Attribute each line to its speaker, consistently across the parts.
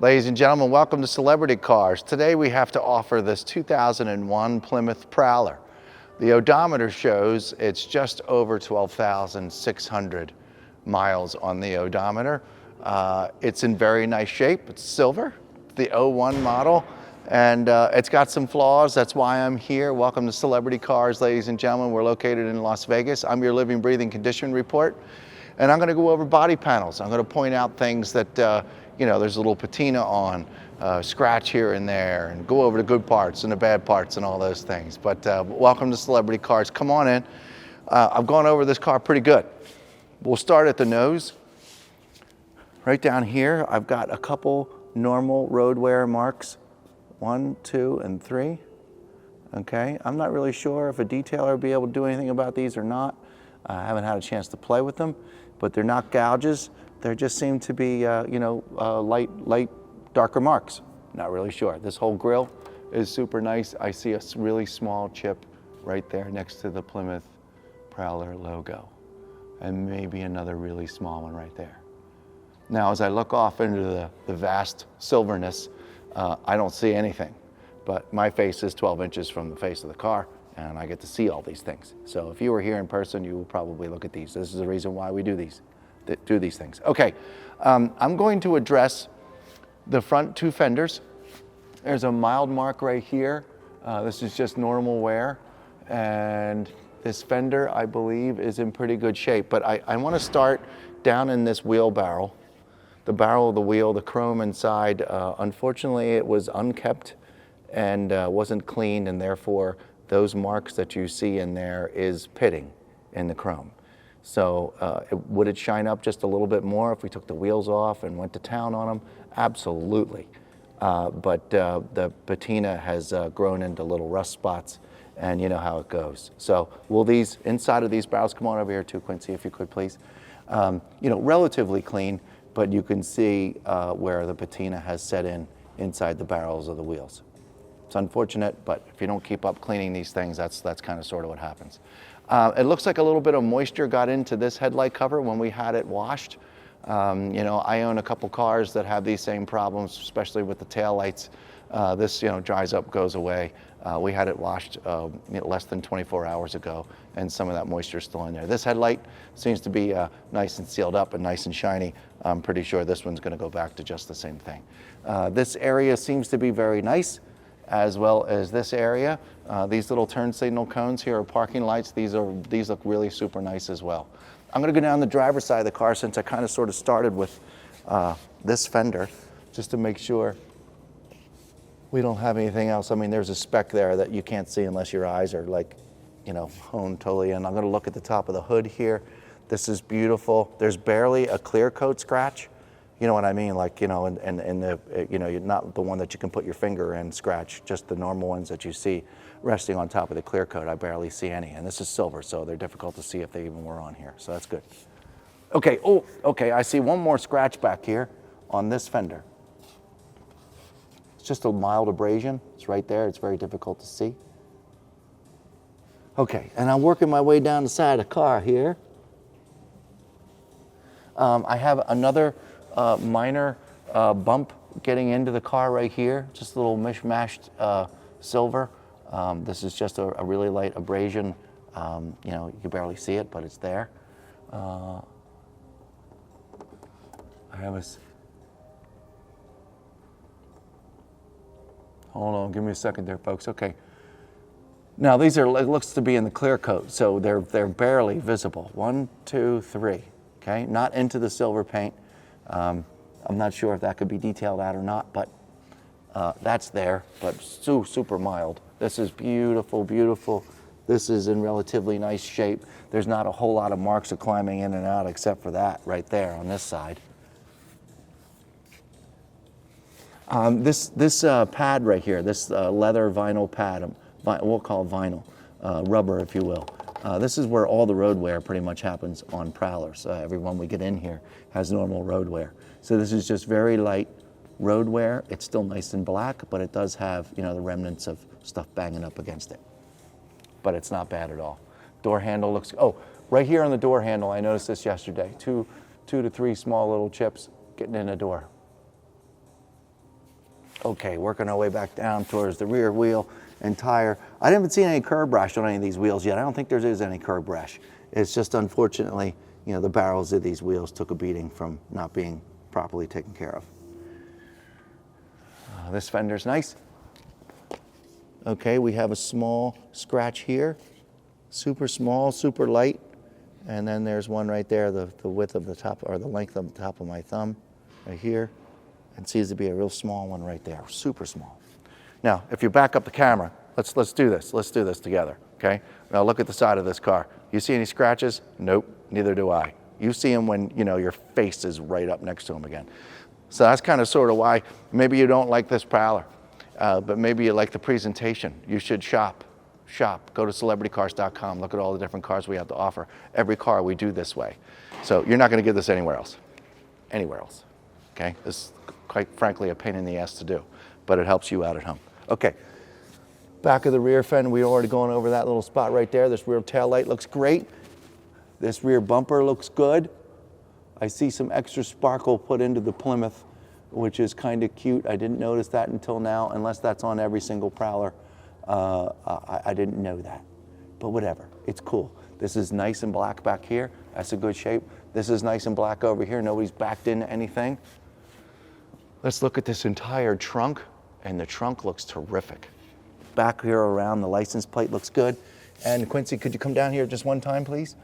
Speaker 1: Ladies and gentlemen, welcome to Celebrity Cars. Today we have to offer this 2001 Plymouth Prowler. The odometer shows it's just over 12,600 miles on the odometer. It's in very nice shape. It's silver, the '01 model, and it's got some flaws. That's why I'm here. Welcome to Celebrity Cars, ladies and gentlemen. We're located in Las Vegas. I'm your living, breathing condition report, and I'm going to go over body panels. I'm going to point out things that there's a little patina on, scratch here and there, and go over the good parts and the bad parts and all those things. But welcome to Celebrity Cars. Come on in. I've gone over this car pretty good. We'll start at the nose. Right down here, I've got a couple normal road wear marks. 1, 2, and 3. Okay, I'm not really sure if a detailer will be able to do anything about these or not. I haven't had a chance to play with them, but they're not gouges. They just seem to be, light, darker marks. Not really sure. This whole grille is super nice. I see a really small chip right there next to the Plymouth Prowler logo, and maybe another really small one right there. Now, as I look off into the vast silverness, I don't see anything, but my face is 12 inches from the face of the car, and I get to see all these things. So if you were here in person, you would probably look at these. This is the reason why we do these things. Okay, I'm going to address the front two fenders. There's a mild mark right here. This is just normal wear, and this fender, I believe, is in pretty good shape. But I want to start down in this wheel barrel. The barrel of the wheel, the chrome inside, unfortunately it was unkept and wasn't cleaned, and therefore those marks that you see in there is pitting in the chrome. So would it shine up just a little bit more if we took the wheels off and went to town on them? Absolutely. But the patina has grown into little rust spots, and you know how it goes. So will these, inside of these barrels, come on over here too, Quincy, if you could please. Relatively clean, but you can see where the patina has set in inside the barrels of the wheels. It's unfortunate, but if you don't keep up cleaning these things, that's kind of sort of what happens. It looks like a little bit of moisture got into this headlight cover when we had it washed. I own a couple cars that have these same problems, especially with the taillights. This dries up, goes away. We had it washed less than 24 hours ago, and some of that moisture is still in there. This headlight seems to be nice and sealed up and nice and shiny. I'm pretty sure this one's going to go back to just the same thing. This area seems to be very nice, as well as this area. These little turn signal cones here are parking lights. These look really super nice as well. I'm going to go down the driver's side of the car, since I kind of sort of started with this fender, just to make sure we don't have anything else. I mean, there's a speck there that you can't see unless your eyes are honed totally in. I'm going to look at the top of the hood here. This is beautiful. There's barely a clear coat scratch. You know what I mean? You're not the one that you can put your finger in scratch, just the normal ones that you see resting on top of the clear coat. I barely see any, and this is silver, so they're difficult to see if they even were on here, so that's good. Okay, I see one more scratch back here on this fender. It's just a mild abrasion. It's right there. It's very difficult to see. Okay, and I'm working my way down the side of the car here. I have another minor bump getting into the car right here, just a little mishmashed silver. This is just a really light abrasion. You can barely see it, but it's there. I have a... Hold on, give me a second there, folks. Okay. Now these are, it looks to be in the clear coat, so they're barely visible. 1, 2, 3. Okay, not into the silver paint. I'm not sure if that could be detailed out or not, but that's there, but super mild. This is beautiful, beautiful. This is in relatively nice shape. There's not a whole lot of marks of climbing in and out except for that right there on this side. This pad right here, this leather vinyl pad, we'll call it vinyl, rubber if you will. This is where all the road wear pretty much happens on Prowlers. Everyone we get in here has normal road wear. So this is just very light road wear. It's still nice and black, but it does have, the remnants of stuff banging up against it. But it's not bad at all. Door handle looks, right here on the door handle, I noticed this yesterday. Two to three small little chips getting in the door. Okay, working our way back down towards the rear wheel and tire. I haven't seen any curb rash on any of these wheels yet. I don't think there is any curb rash. It's just unfortunately, you know, the barrels of these wheels took a beating from not being properly taken care of. This fender's nice. Okay, we have a small scratch here. Super small, super light. And then there's one right there, the width of the top, or the length of the top of my thumb, right here. And seems to be a real small one right there, super small. Now, if you back up the camera, let's do this. Let's do this together, okay? Now look at the side of this car. You see any scratches? Nope, neither do I. You see them when, you know, your face is right up next to them again. So that's kind of sort of why maybe you don't like this Prowler, but maybe you like the presentation. You should shop. Go to celebritycars.com, look at all the different cars we have to offer. Every car we do this way. So you're not gonna get this anywhere else. Anywhere else, okay? This is quite frankly a pain in the ass to do, but it helps you out at home. Okay, back of the rear fender, we already gone over that little spot right there. This rear tail light looks great. This rear bumper looks good. I see some extra sparkle put into the Plymouth, which is kind of cute. I didn't notice that until now, unless that's on every single Prowler. I didn't know that, but whatever, it's cool. This is nice and black back here. That's a good shape. This is nice and black over here. Nobody's backed into anything. Let's look at this entire trunk, and the trunk looks terrific. Back here around the license plate looks good. And Quincy, could you come down here just one time, please?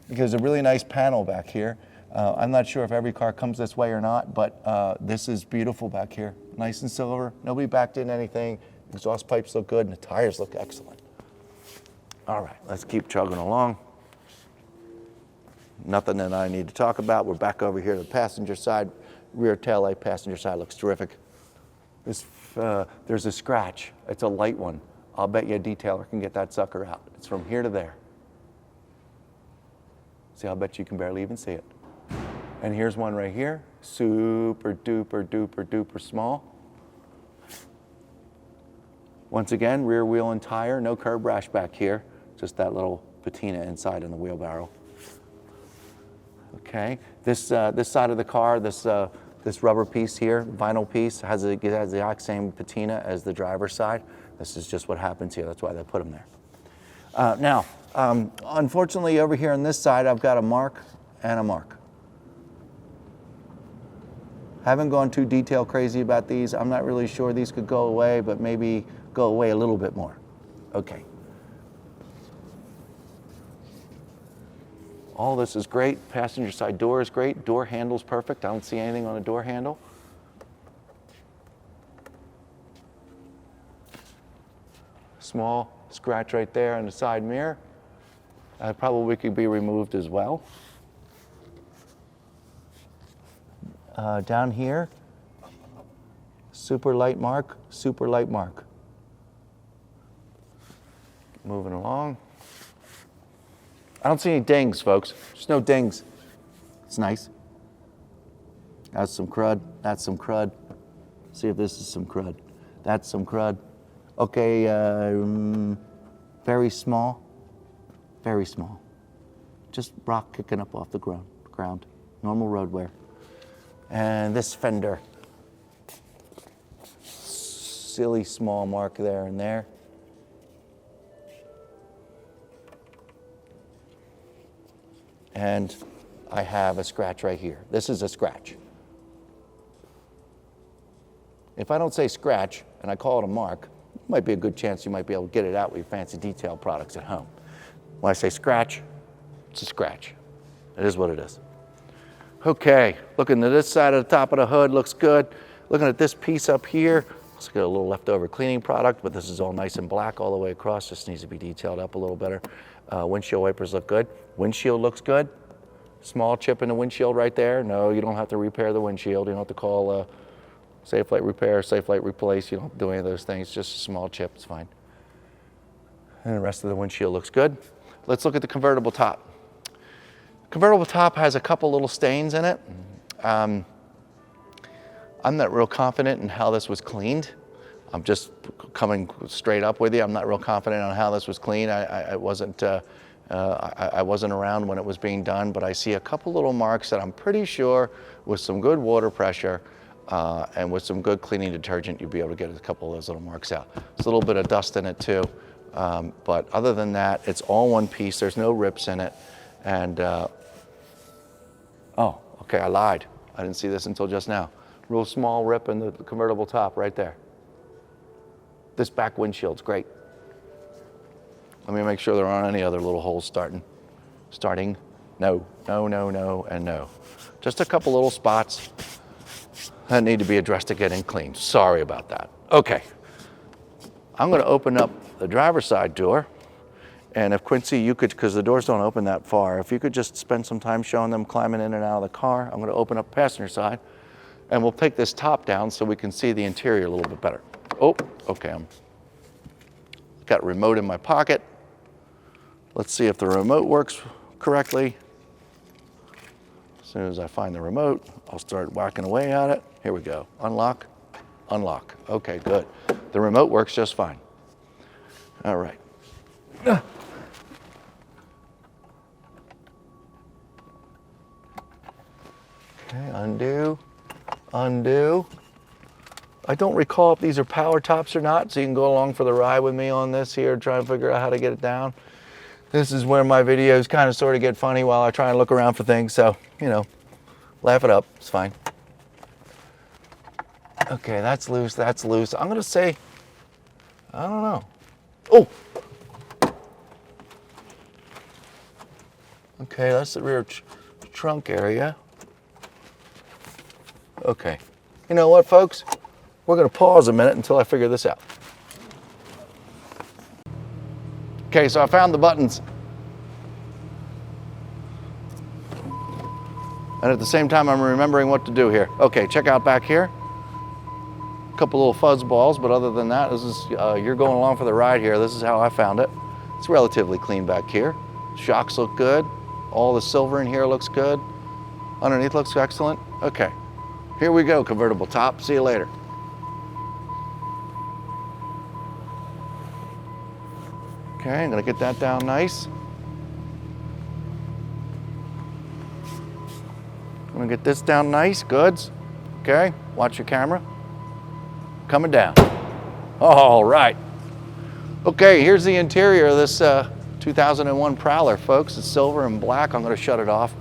Speaker 1: Because there's a really nice panel back here. I'm not sure if every car comes this way or not, but this is beautiful back here. Nice and silver, nobody backed in anything. Exhaust pipes look good and the tires look excellent. All right, let's keep chugging along. Nothing that I need to talk about. We're back over here to the passenger side. Rear taillight, passenger side looks terrific. There's a scratch. It's a light one. I'll bet you a detailer can get that sucker out. It's from here to there. See, I'll bet you can barely even see it. And here's one right here. Super duper duper duper small. Once again, rear wheel and tire, no curb rash back here, just that little patina inside in the wheelbarrow. Okay, this side of the car, this rubber piece here, vinyl piece, has the exact same patina as the driver's side. This is just what happens here, that's why they put them there. Now, unfortunately over here on this side, I've got a mark and a mark. Haven't gone too detail crazy about these. I'm not really sure these could go away, but maybe go away a little bit more. Okay. All this is great. Passenger side door is great. Door handle's perfect. I don't see anything on the door handle. Small scratch right there on the side mirror. Probably could be removed as well. Down here, super light mark, super light mark. Moving along. I don't see any dings, folks. There's no dings. It's nice. That's some crud. That's some crud. See if this is some crud. That's some crud. Okay, very small. Very small. Just rock kicking up off the ground. Normal road wear. And this fender. Silly small mark there and there. And I have a scratch right here. This is a scratch. If I don't say scratch and I call it a mark, it might be a good chance you might be able to get it out with your fancy detail products at home. When I say scratch, it's a scratch. It is what it is. Okay, looking at this side of the top of the hood, looks good. Looking at this piece up here, looks like a little leftover cleaning product, but this is all nice and black all the way across. Just needs to be detailed up a little better. Windshield wipers look good. Windshield looks good. Small chip in the windshield right there. No, you don't have to repair the windshield. You don't have to call Safe Light Repair, Safe Light Replace. You don't have to do any of those things. Just a small chip, it's fine. And the rest of the windshield looks good. Let's look at the convertible top. Convertible top has a couple little stains in it. I'm not real confident in how this was cleaned. I'm just coming straight up with you. I'm not real confident on how this was cleaned. I wasn't around when it was being done, but I see a couple little marks that I'm pretty sure with some good water pressure And with some good cleaning detergent, you'll be able to get a couple of those little marks out. There's a little bit of dust in it too. But other than that, it's all one piece. There's no rips in it. And, oh, okay, I lied. I didn't see this until just now. Real small rip in the convertible top right there. This back windshield's great. Let me make sure there aren't any other little holes starting. No, no, no, no, and no. Just a couple little spots that need to be addressed to get in clean. Sorry about that. Okay, I'm gonna open up the driver's side door. And if Quincy, you could, because the doors don't open that far, if you could just spend some time showing them climbing in and out of the car. I'm gonna open up passenger side and we'll take this top down so we can see the interior a little bit better. Oh, okay, I'm got a remote in my pocket. Let's see if the remote works correctly. As soon as I find the remote, I'll start whacking away at it. Here we go. Unlock, unlock. Okay, good. The remote works just fine. All right. Okay, undo, undo. I don't recall if these are power tops or not, so you can go along for the ride with me on this here, try and figure out how to get it down. This is where my videos kind of sort of get funny while I try and look around for things, so, you know, laugh it up, it's fine. Okay, that's loose, that's loose. I'm gonna say, I don't know. Oh! Okay, that's the rear trunk area. Okay, you know what, folks? We're gonna pause a minute until I figure this out. Okay, so I found the buttons. And at the same time, I'm remembering what to do here. Okay, check out back here. A couple little fuzz balls, but other than that, this is, you're going along for the ride here. This is how I found it. It's relatively clean back here. Shocks look good. All the silver in here looks good. Underneath looks excellent. Okay, here we go, convertible top. See you later. Okay, I'm gonna get that down nice. I'm gonna get this down nice, goods. Okay, watch your camera. Coming down. All right. Okay, here's the interior of this 2001 Prowler, folks. It's silver and black. I'm gonna shut it off.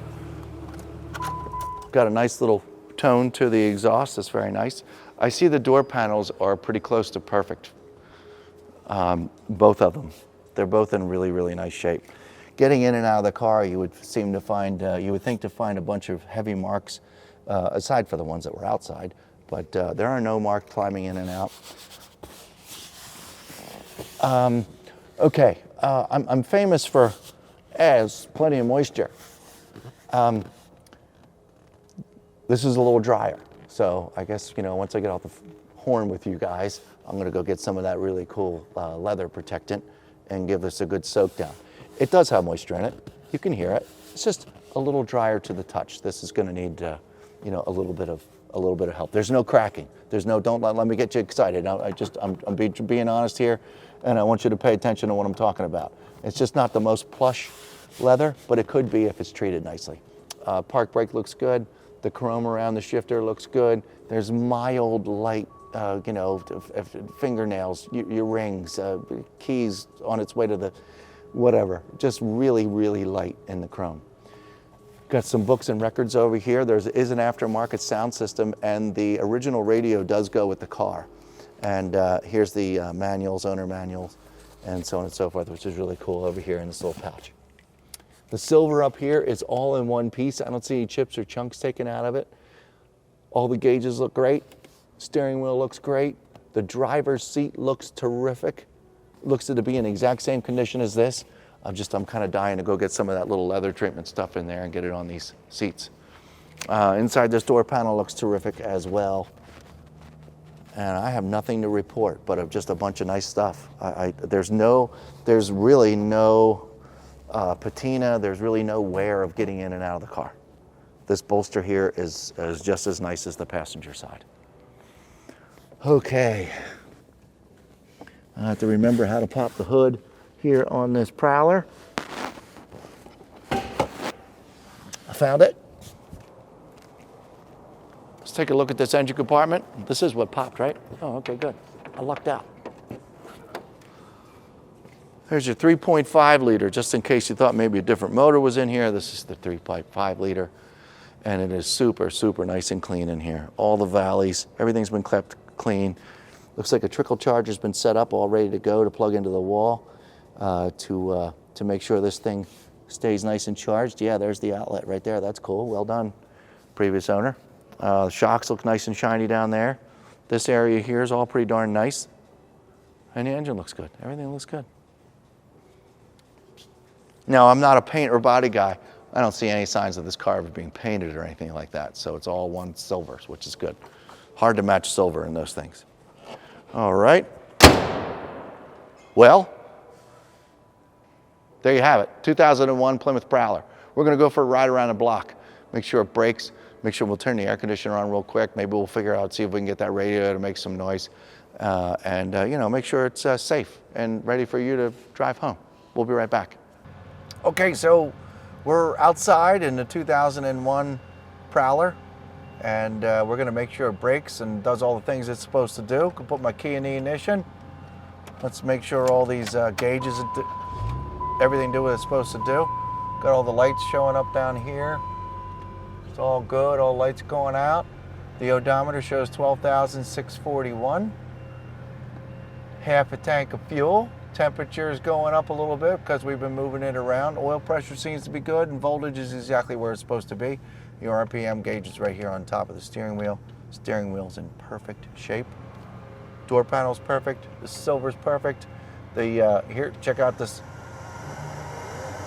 Speaker 1: Got a nice little tone to the exhaust, that's very nice. I see the door panels are pretty close to perfect. Both of them. They're both in really, really nice shape. Getting in and out of the car, you would seem to find, you would think to find a bunch of heavy marks, aside for the ones that were outside, but there are no marks climbing in and out. Okay, I'm famous for, there's plenty of moisture. This is a little drier, so I guess, you know, once I get off the horn with you guys, I'm gonna go get some of that really cool leather protectant and give this a good soak down. It does have moisture in it. You can hear it. It's just a little drier to the touch. This is going to need, you know, a little bit of help. There's no cracking. There's no. Don't let me get you excited. I'm being honest here, and I want you to pay attention to what I'm talking about. It's just not the most plush leather, but it could be if it's treated nicely. Park brake looks good. The chrome around the shifter looks good. There's mild light. You know, fingernails, your rings, keys on its way to the whatever. Just really, really light in the chrome. Got some books and records over here. There is an aftermarket sound system, and the original radio does go with the car. And here's the manuals, owner manuals, and so on and so forth, which is really cool over here in this little pouch. The silver up here is all in one piece. I don't see any chips or chunks taken out of it. All the gauges look great. Steering wheel looks great. The driver's seat looks terrific. Looks to be in the exact same condition as this. I'm kind of dying to go get some of that little leather treatment stuff in there and get it on these seats. Inside this door panel looks terrific as well. And I have nothing to report, but just a bunch of nice stuff. There's really no patina. There's really no wear of getting in and out of the car. This bolster here is just as nice as the passenger side. Okay, I have to remember how to pop the hood here on this Prowler. I found it. Let's take a look at this engine compartment. This is what popped, right? Oh, okay, good. I lucked out. There's your 3.5 liter, just in case you thought maybe a different motor was in here. This is the 3.5 liter, and it is super, super nice and clean in here. All the valleys, everything's been kept clean. Looks like a trickle charger's been set up, all ready to go to plug into the wall to make sure this thing stays nice and charged. Yeah, there's the outlet right there. That's cool. Well done, previous owner. The shocks look nice and shiny down there. This area here is all pretty darn nice. And the engine looks good. Everything looks good. Now, I'm not a paint or body guy. I don't see any signs of this car ever being painted or anything like that. So it's all one silver, which is good. Hard to match silver in those things. All right. Well, there you have it. 2001 Plymouth Prowler. We're going to go for a ride around the block. Make sure it brakes. Make sure we'll turn the air conditioner on real quick. Maybe we'll figure out, see if we can get that radio to make some noise. You know, make sure it's safe and ready for you to drive home. We'll be right back. Okay, so we're outside in the 2001 Prowler, and we're going to make sure it brakes and does all the things it's supposed to do. Can put my key in the ignition. Let's make sure all these gauges, everything do what it's supposed to do. Got all the lights showing up down here. It's all good, all lights going out. The odometer shows 12,641. Half a tank of fuel. Temperature is going up a little bit because we've been moving it around. Oil pressure seems to be good, and voltage is exactly where it's supposed to be. Your RPM gauge is right here on top of the steering wheel. Steering wheel's in perfect shape. Door panel's perfect. The silver's perfect. The here, check out this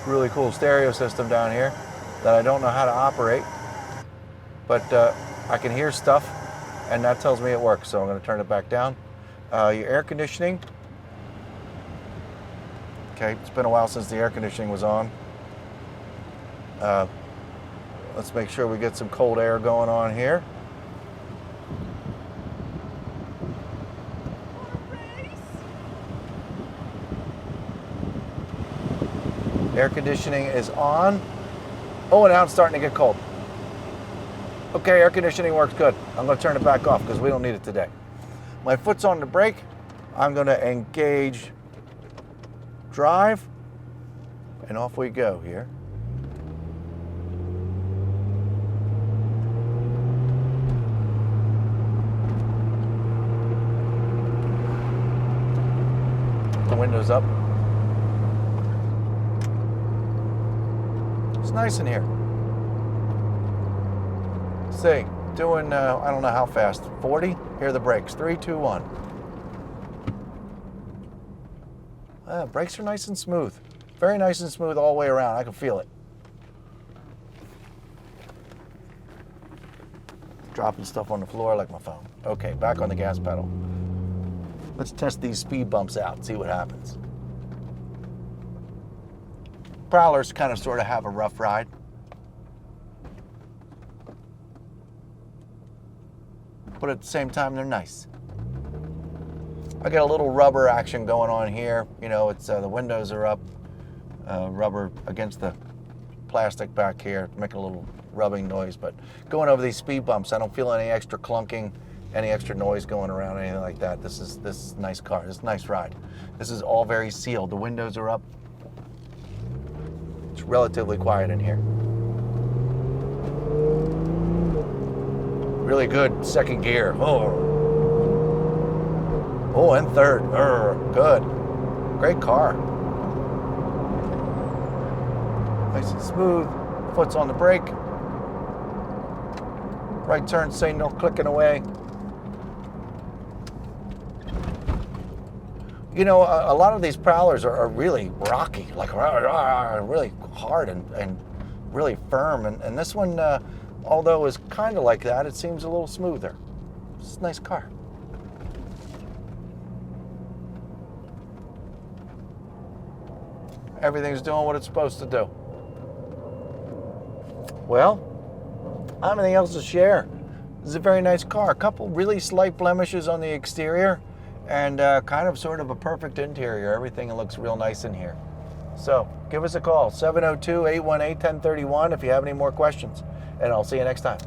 Speaker 1: really cool stereo system down here that I don't know how to operate, but I can hear stuff, and that tells me it works. So I'm going to turn it back down. Your air conditioning. Okay, it's been a while since the air conditioning was on. Let's make sure we get some cold air going on here. Air conditioning is on. Oh, and now it's starting to get cold. Okay, air conditioning works good. I'm going to turn it back off because we don't need it today. My foot's on the brake. I'm going to engage drive, and off we go here. The windows up. It's nice in here. See, doing, I don't know how fast, 40? Here are the brakes, 3, 2, 1. Brakes are nice and smooth. Very nice and smooth all the way around. I can feel it. Dropping stuff on the floor like my phone. Okay, back on the gas pedal. Let's test these speed bumps out and see what happens. Prowlers kind of sort of have a rough ride. But at the same time, they're nice. I got a little rubber action going on here. You know, it's the windows are up, rubber against the plastic back here, making a little rubbing noise. But going over these speed bumps, I don't feel any extra clunking, any extra noise going around, anything like that. This is a nice car. This is a nice ride. This is all very sealed. The windows are up. It's relatively quiet in here. Really good second gear. Oh, and third. Good. Great car. Nice and smooth. Foot's on the brake. Right turn signal clicking away. You know, a lot of these Prowlers are really rocky, like really hard and really firm. And this one, although is kind of like that, it seems a little smoother. It's a nice car. Everything's doing what it's supposed to do. Well, I don't have anything else to share. This is a very nice car. A couple really slight blemishes on the exterior and kind of sort of a perfect interior. Everything looks real nice in here. So give us a call, 702-818-1031 if you have any more questions. And I'll see you next time.